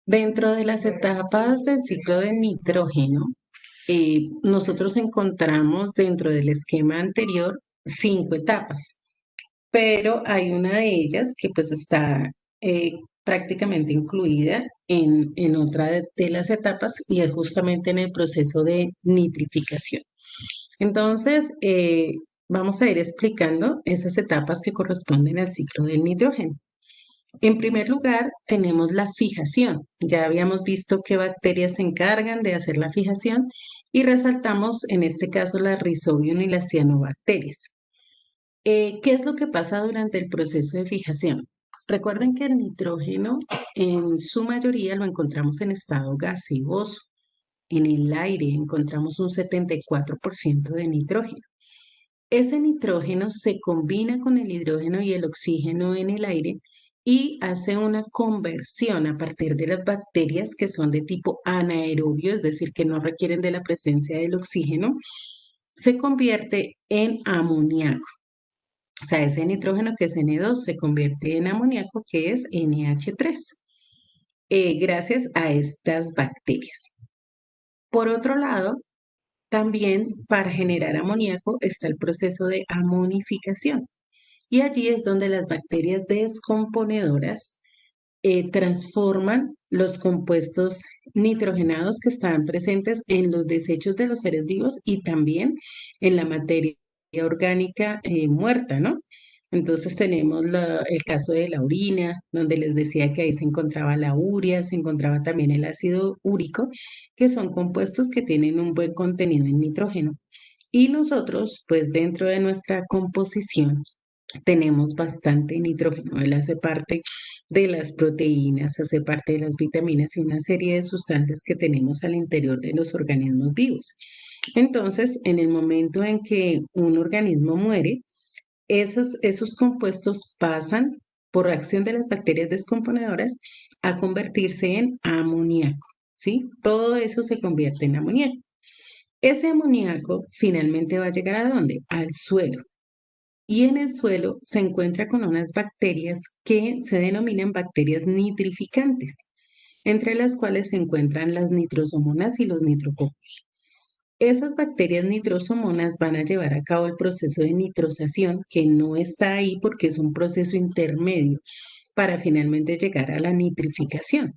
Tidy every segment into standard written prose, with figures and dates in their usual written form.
Dentro de las etapas del ciclo del nitrógeno, nosotros encontramos dentro del esquema anterior 5 etapas, pero hay una de ellas que pues está eh, prácticamente incluida en otra de las etapas y es justamente en el proceso de nitrificación. Entonces, vamos a ir explicando esas etapas que corresponden al ciclo del nitrógeno. En primer lugar, tenemos la fijación. Ya habíamos visto qué bacterias se encargan de hacer la fijación y resaltamos en este caso las Rhizobium y las cianobacterias. ¿Qué es lo que pasa durante el proceso de fijación? Recuerden que el nitrógeno en su mayoría lo encontramos en estado gaseoso. En el aire encontramos un 74% de nitrógeno. Ese nitrógeno se combina con el hidrógeno y el oxígeno en el aire y hace una conversión a partir de las bacterias que son de tipo anaerobio, es decir, que no requieren de la presencia del oxígeno, se convierte en amoníaco. O sea, ese nitrógeno que es N2 se convierte en amoníaco que es NH3, gracias a estas bacterias. Por otro lado, también para generar amoníaco está el proceso de amonificación. Y allí es donde las bacterias descomponedoras transforman los compuestos nitrogenados que están presentes en los desechos de los seres vivos y también en la materia orgánica muerta, ¿no? Entonces tenemos el caso de la orina, donde les decía que ahí se encontraba la urea, se encontraba también el ácido úrico, que son compuestos que tienen un buen contenido en nitrógeno. Y nosotros, pues dentro de nuestra composición, tenemos bastante nitrógeno. Él hace parte de las proteínas, hace parte de las vitaminas y una serie de sustancias que tenemos al interior de los organismos vivos. Entonces, en el momento en que un organismo muere, esos compuestos pasan por acción de las bacterias descomponedoras a convertirse en amoníaco, ¿sí? Todo eso se convierte en amoníaco. Ese amoníaco finalmente va a llegar ¿a dónde? Al suelo. Y en el suelo se encuentra con unas bacterias que se denominan bacterias nitrificantes, entre las cuales se encuentran las nitrosomonas y los nitrococcus. Esas bacterias nitrosomonas van a llevar a cabo el proceso de nitrosación, que no está ahí porque es un proceso intermedio para finalmente llegar a la nitrificación.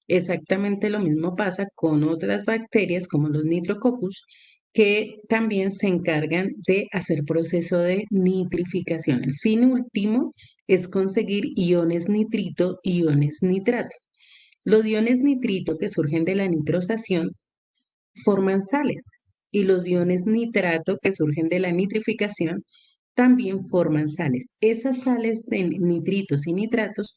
Exactamente lo mismo pasa con otras bacterias como los nitrococcus, que también se encargan de hacer proceso de nitrificación. El fin último es conseguir iones nitrito y iones nitrato. Los iones nitrito que surgen de la nitrosación forman sales y los iones nitrato que surgen de la nitrificación también forman sales. Esas sales de nitritos y nitratos,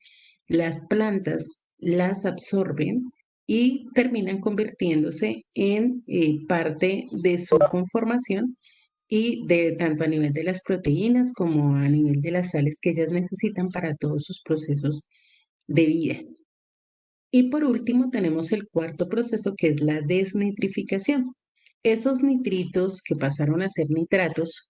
las plantas las absorben y terminan convirtiéndose en parte de su conformación y de tanto a nivel de las proteínas como a nivel de las sales que ellas necesitan para todos sus procesos de vida. Y por último tenemos el cuarto proceso que es la desnitrificación. Esos nitritos que pasaron a ser nitratos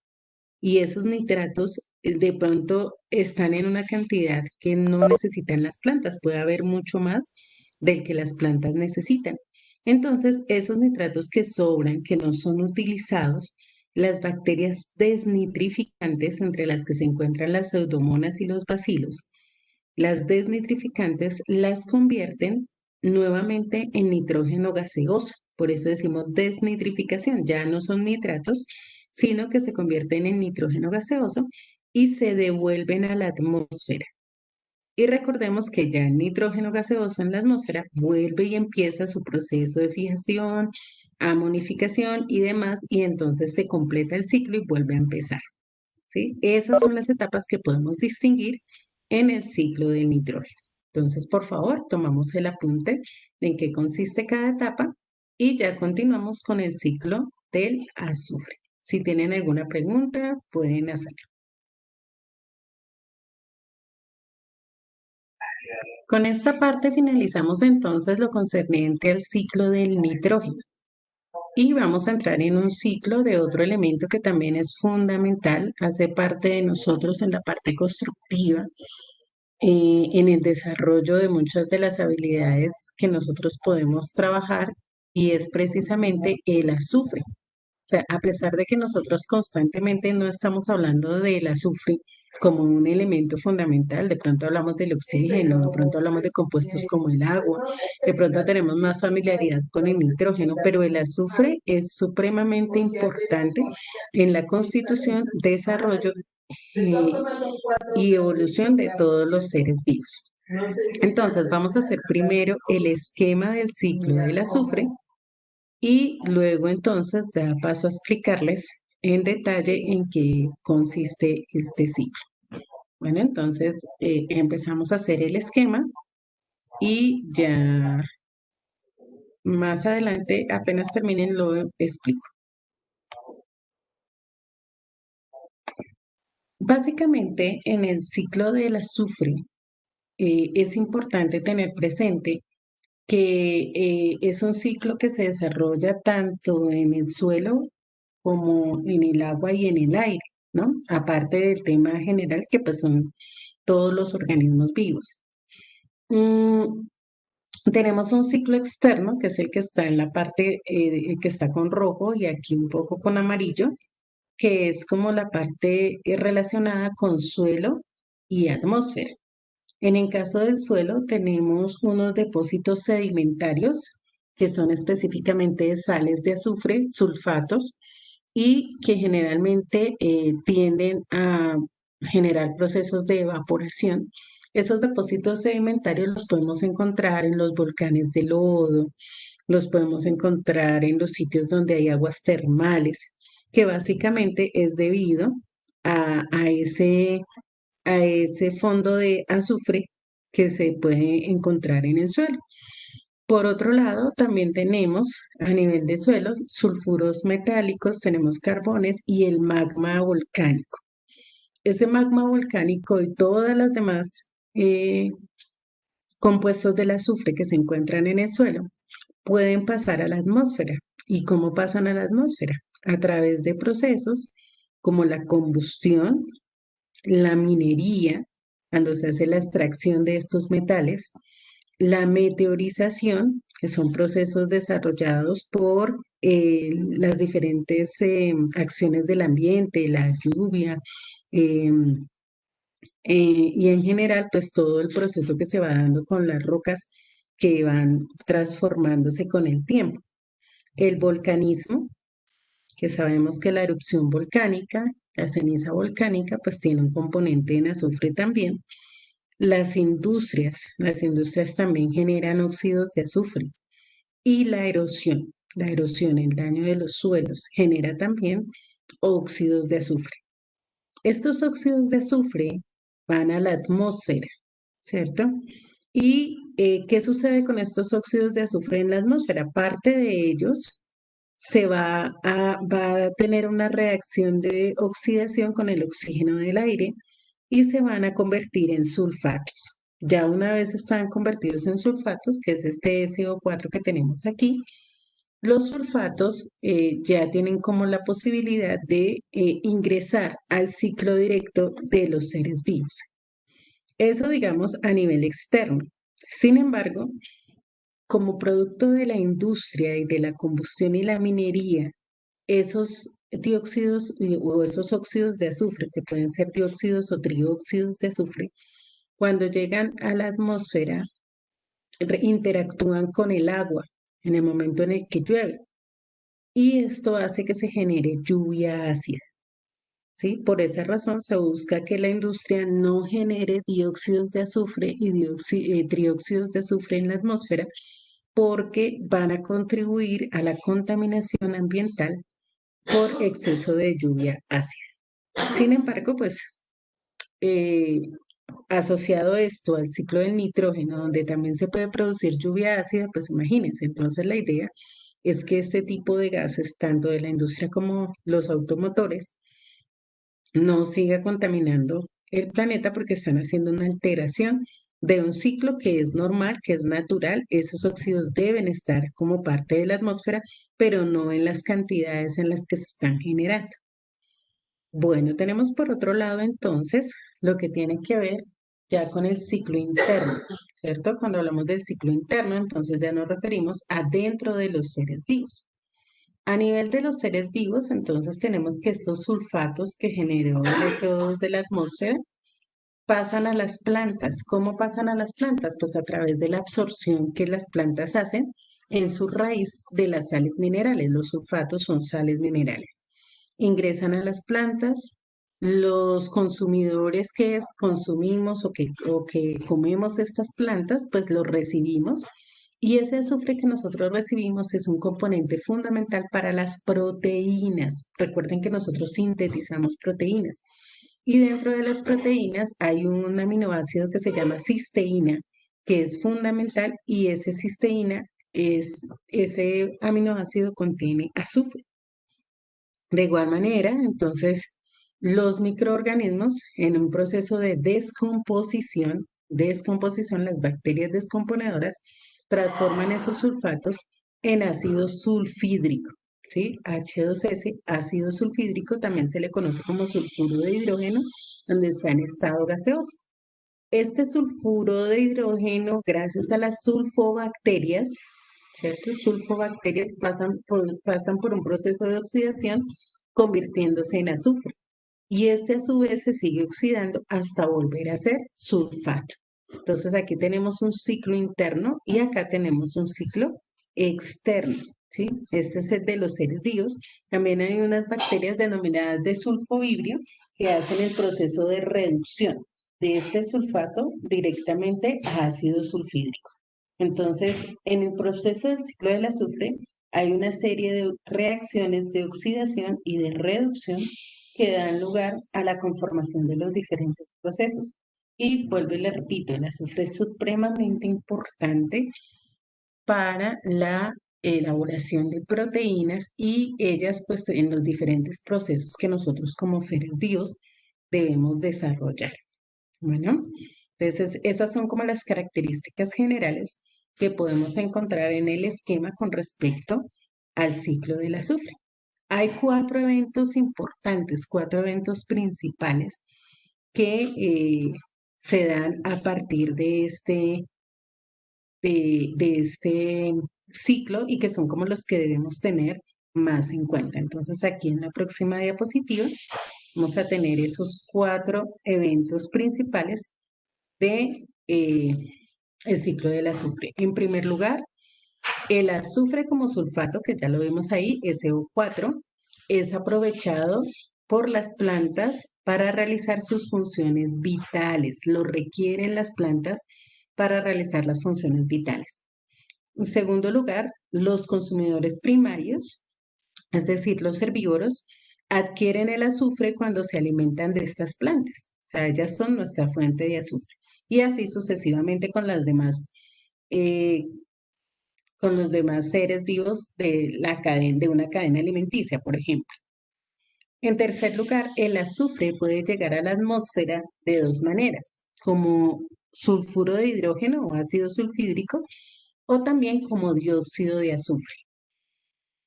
y esos nitratos de pronto están en una cantidad que no necesitan las plantas. Puede haber mucho más del que las plantas necesitan. Entonces, esos nitratos que sobran, que no son utilizados, las bacterias desnitrificantes, entre las que se encuentran las pseudomonas y los bacilos, las desnitrificantes las convierten nuevamente en nitrógeno gaseoso. Por eso decimos desnitrificación. Ya no son nitratos, sino que se convierten en nitrógeno gaseoso y se devuelven a la atmósfera. Y recordemos que ya el nitrógeno gaseoso en la atmósfera vuelve y empieza su proceso de fijación, amonificación y demás, y entonces se completa el ciclo y vuelve a empezar. ¿Sí? Esas son las etapas que podemos distinguir en el ciclo del nitrógeno. Entonces, por favor, tomamos el apunte de en qué consiste cada etapa y ya continuamos con el ciclo del azufre. Si tienen alguna pregunta, pueden hacerlo. Con esta parte finalizamos entonces lo concerniente al ciclo del nitrógeno y vamos a entrar en un ciclo de otro elemento que también es fundamental, hace parte de nosotros en la parte constructiva en el desarrollo de muchas de las habilidades que nosotros podemos trabajar y es precisamente el azufre. O sea, a pesar de que nosotros constantemente no estamos hablando del azufre como un elemento fundamental, de pronto hablamos del oxígeno, de pronto hablamos de compuestos como el agua, de pronto tenemos más familiaridad con el nitrógeno, pero el azufre es supremamente importante en la constitución, desarrollo eh, y evolución de todos los seres vivos. Entonces, vamos a hacer primero el esquema del ciclo del azufre y luego entonces ya paso a explicarles en detalle en qué consiste este ciclo. Bueno, entonces empezamos a hacer el esquema y ya más adelante, apenas terminen, lo explico. Básicamente, en el ciclo del azufre es importante tener presente que es un ciclo que se desarrolla tanto en el suelo como en el agua y en el aire, ¿no? Aparte del tema general que pues son todos los organismos vivos. Mm, tenemos un ciclo externo, que es el que está en la parte que está con rojo y aquí un poco con amarillo, que es como la parte relacionada con suelo y atmósfera. En el caso del suelo tenemos unos depósitos sedimentarios que son específicamente sales de azufre, sulfatos, y que generalmente tienden a generar procesos de evaporación. Esos depósitos sedimentarios los podemos encontrar en los volcanes de lodo, los podemos encontrar en los sitios donde hay aguas termales, que básicamente es debido a ese fondo de azufre que se puede encontrar en el suelo. Por otro lado, también tenemos a nivel de suelos sulfuros metálicos, tenemos carbones y el magma volcánico. Ese magma volcánico y todas las demás compuestos del azufre que se encuentran en el suelo pueden pasar a la atmósfera. ¿Y cómo pasan a la atmósfera? A través de procesos como la combustión, la minería, cuando se hace la extracción de estos metales, la meteorización, que son procesos desarrollados por las diferentes acciones del ambiente, la lluvia, em, y en general, pues todo el proceso que se va dando con las rocas que van transformándose con el tiempo. El volcanismo, que sabemos que la erupción volcánica, la ceniza volcánica, pues tiene un componente en azufre también. Las industrias también generan óxidos de azufre y la erosión, el daño de los suelos, genera también óxidos de azufre. Estos óxidos de azufre van a la atmósfera, ¿cierto? ¿Y qué sucede con estos óxidos de azufre en la atmósfera? Parte de ellos va a tener una reacción de oxidación con el oxígeno del aire y se van a convertir en sulfatos. Ya una vez están convertidos en sulfatos, que es este SO4 que tenemos aquí, los sulfatos ya tienen como la posibilidad de ingresar al ciclo directo de los seres vivos. Eso digamos a nivel externo. Sin embargo, como producto de la industria y de la combustión y la minería, esos dióxidos o esos óxidos de azufre, que pueden ser dióxidos o trióxidos de azufre, cuando llegan a la atmósfera, interactúan con el agua en el momento en el que llueve. Y esto hace que se genere lluvia ácida, ¿sí? Por esa razón se busca que la industria no genere dióxidos de azufre y trióxidos de azufre en la atmósfera porque van a contribuir a la contaminación ambiental por exceso de lluvia ácida. Sin embargo, pues eh, asociado esto al ciclo del nitrógeno, donde también se puede producir lluvia ácida, pues imagínense, entonces la idea es que este tipo de gases, tanto de la industria como los automotores, no siga contaminando el planeta porque están haciendo una alteración de un ciclo que es normal, que es natural. Esos óxidos deben estar como parte de la atmósfera, pero no en las cantidades en las que se están generando. Bueno, tenemos por otro lado entonces lo que tiene que ver ya con el ciclo interno, ¿cierto? Cuando hablamos del ciclo interno, entonces ya nos referimos a dentro de los seres vivos. A nivel de los seres vivos, entonces tenemos que estos sulfatos que generó el CO2 de la atmósfera pasan a las plantas. ¿Cómo pasan a las plantas? Pues a través de la absorción que las plantas hacen en su raíz de las sales minerales. Los sulfatos son sales minerales. Ingresan a las plantas. Los consumidores consumimos o que comemos estas plantas, pues los recibimos. Y ese azufre que nosotros recibimos es un componente fundamental para las proteínas. Recuerden que nosotros sintetizamos proteínas. Y dentro de las proteínas hay un aminoácido que se llama cisteína, que es fundamental y ese aminoácido contiene azufre. De igual manera, entonces, los microorganismos en un proceso de descomposición, las bacterias descomponedoras transforman esos sulfatos en ácido sulfídrico, ¿sí? H2S, ácido sulfídrico, también se le conoce como sulfuro de hidrógeno, donde está en estado gaseoso. Este sulfuro de hidrógeno, gracias a las sulfobacterias, ¿cierto? Sulfobacterias pasan por un proceso de oxidación convirtiéndose en azufre. Y este a su vez se sigue oxidando hasta volver a ser sulfato. Entonces aquí tenemos un ciclo interno y acá tenemos un ciclo externo, ¿sí? Este es el de los seres vivos. También hay unas bacterias denominadas de sulfovibrio que hacen el proceso de reducción de este sulfato directamente a ácido sulfídrico. Entonces, en el proceso del ciclo del azufre hay una serie de reacciones de oxidación y de reducción que dan lugar a la conformación de los diferentes procesos. Y vuelvo y le repito, el azufre es supremamente importante para la elaboración de proteínas y ellas pues en los diferentes procesos que nosotros como seres vivos debemos desarrollar. Bueno, entonces esas son como las características generales que podemos encontrar en el esquema con respecto al ciclo del azufre. Hay cuatro eventos importantes, cuatro eventos principales que se dan a partir de este ciclo y que son como los que debemos tener más en cuenta. Entonces aquí en la próxima diapositiva vamos a tener esos cuatro eventos principales de el ciclo del azufre. En primer lugar, el azufre como sulfato, que ya lo vemos ahí, SO4, es aprovechado por las plantas para realizar sus funciones vitales. Lo requieren las plantas para realizar las funciones vitales. En segundo lugar, los consumidores primarios, es decir, los herbívoros, adquieren el azufre cuando se alimentan de estas plantas. O sea, ellas son nuestra fuente de azufre. Y así sucesivamente con las demás, eh, con los demás seres vivos de la cadena, de una cadena alimenticia, por ejemplo. En tercer lugar, el azufre puede llegar a la atmósfera de dos maneras, como sulfuro de hidrógeno o ácido sulfídrico, o también como dióxido de azufre.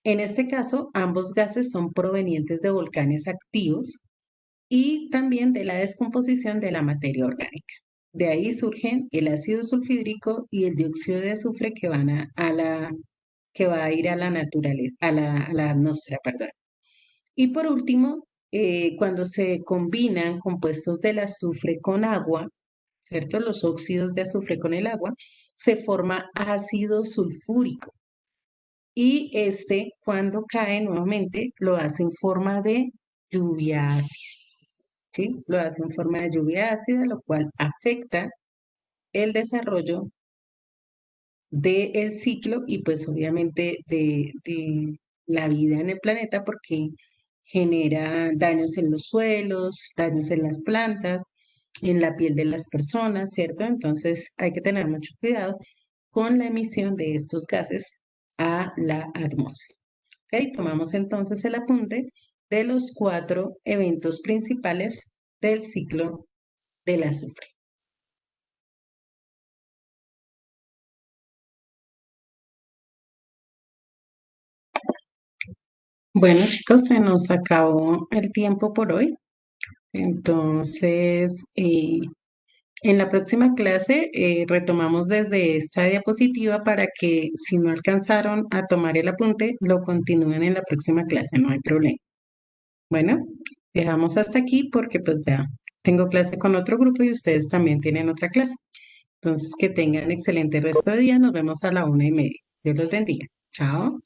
En este caso, ambos gases son provenientes de volcanes activos y también de la descomposición de la materia orgánica. De ahí surgen el ácido sulfídrico y el dióxido de azufre que que va a ir a la naturaleza, a la atmósfera, perdón. Y por último, cuando se combinan compuestos del azufre con agua, ¿cierto? Los óxidos de azufre con el agua, se forma ácido sulfúrico. Y este, cuando cae nuevamente, lo hace en forma de lluvia ácida, ¿sí? Lo hace en forma de lluvia ácida, lo cual afecta el desarrollo del ciclo y pues obviamente de la vida en el planeta porque genera daños en los suelos, daños en las plantas, en la piel de las personas, ¿cierto? Entonces hay que tener mucho cuidado con la emisión de estos gases a la atmósfera. ¿Ok? Tomamos entonces el apunte de los cuatro eventos principales del ciclo del azufre. Bueno, chicos, se nos acabó el tiempo por hoy. Entonces, En la próxima clase retomamos desde esta diapositiva para que si no alcanzaron a tomar el apunte, lo continúen en la próxima clase, no hay problema. Bueno, dejamos hasta aquí porque pues ya tengo clase con otro grupo y ustedes también tienen otra clase. Entonces, que tengan excelente resto de día. Nos vemos a la 1:30. Dios los bendiga. Chao.